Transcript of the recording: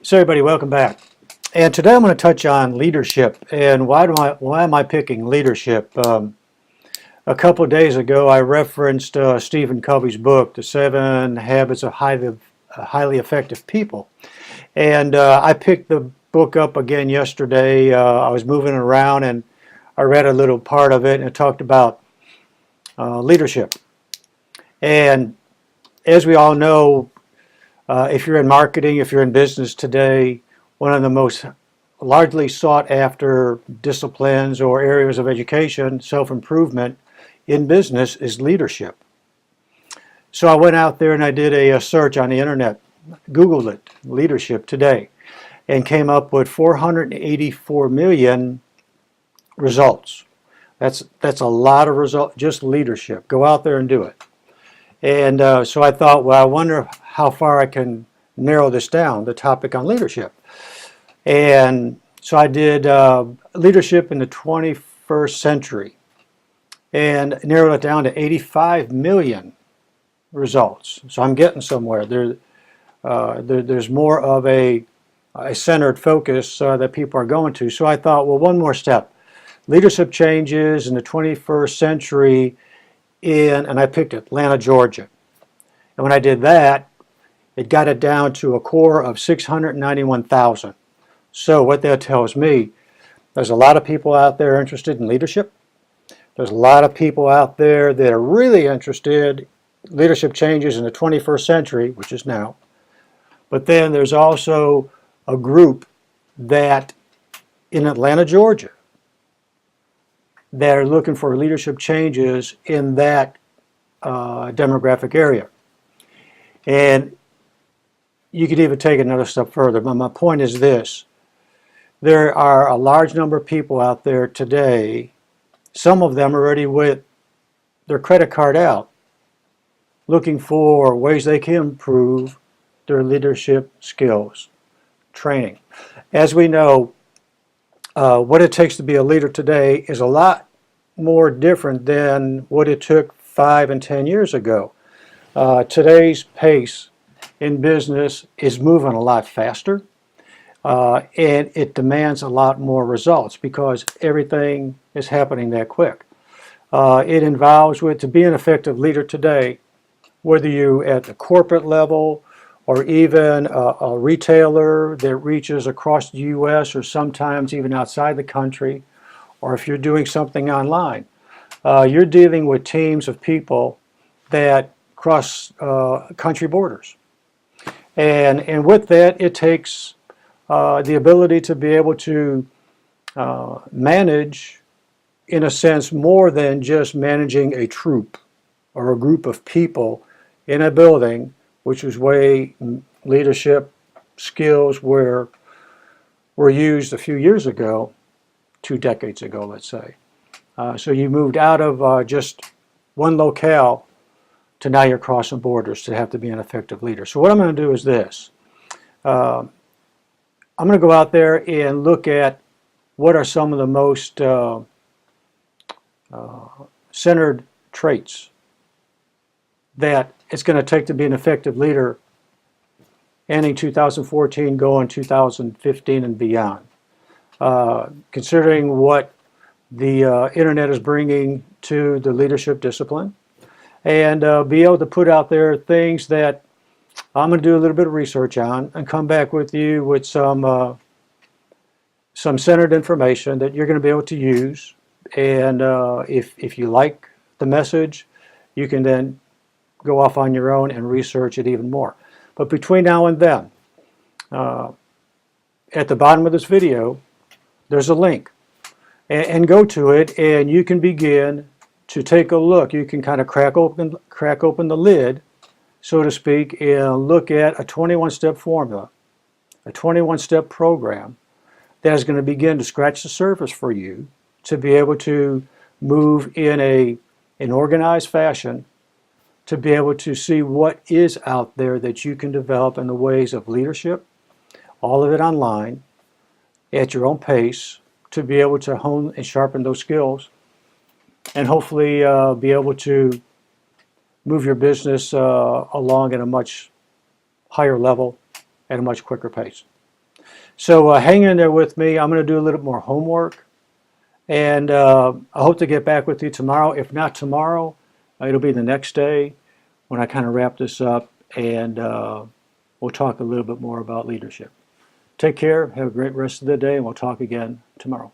So everybody, welcome back. And today I'm going to touch on leadership. And why am I picking leadership? A couple of days ago, I referenced Stephen Covey's book, The 7 Habits of Highly Effective People. And I picked the book up again yesterday. I was moving around and I read a little part of it, and it talked about leadership. And as we all know, if you're in marketing, if you're in business today, one of the most largely sought after disciplines or areas of education, self-improvement in business, is leadership. So I went out there and I did a search on the internet, Googled it, leadership today, and came up with 484 million results. That's a lot of results, just leadership. Go out there and do it. And so I thought, well, I wonder how far I can narrow this down, the topic on leadership. And so I did leadership in the 21st century and narrowed it down to 85 million results. So I'm getting somewhere. There's more of a centered focus that people are going to. So I thought, well, one more step. Leadership changes in the 21st century and I picked Atlanta, Georgia. And when I did that, it got it down to a core of 691,000. So what that tells me, there's a lot of people out there interested in leadership. There's a lot of people out there that are really interested in leadership changes in the 21st century, which is now. But then there's also a group that in Atlanta, Georgia, that are looking for leadership changes in that demographic area. And you could even take it another step further, but my point is this. There are a large number of people out there today, some of them already with their credit card out, looking for ways they can improve their leadership skills, training. As we know, what it takes to be a leader today is a lot more different than what it took 5 and 10 years ago. Today's pace in business is moving a lot faster, and it demands a lot more results because everything is happening that quick. It involves, to be an effective leader today, whether you're at the corporate level or even a retailer that reaches across the U.S. or sometimes even outside the country, or if you're doing something online, you're dealing with teams of people that cross country borders. And with that, it takes the ability to be able to manage, in a sense, more than just managing a troop or a group of people in a building, which is way leadership skills were used a few years ago, 2 decades ago, let's say. So you moved out of just one locale to now you're crossing borders to have to be an effective leader. So what I'm going to do is this. I'm going to go out there and look at what are some of the most centered traits that it's going to take to be an effective leader ending 2014, going 2015 and beyond. Considering what the internet is bringing to the leadership discipline, and be able to put out there things that I'm going to do a little bit of research on and come back with you with some centered information that you're going to be able to use. And if you like the message, you can then go off on your own and research it even more. But between now and then, at the bottom of this video, there's a link. And go to it, and you can begin to take a look. You can kind of crack open the lid, so to speak, and look at a 21-step formula, a 21-step program that is going to begin to scratch the surface for you to be able to move in an organized fashion, to be able to see what is out there that you can develop in the ways of leadership, all of it online, at your own pace, to be able to hone and sharpen those skills, and hopefully be able to move your business along at a much higher level at a much quicker pace. So hang in there with me. I'm going to do a little more homework, and I hope to get back with you tomorrow. If not tomorrow, it'll be the next day when I kind of wrap this up, and we'll talk a little bit more about leadership. Take care. Have a great rest of the day, and we'll talk again tomorrow.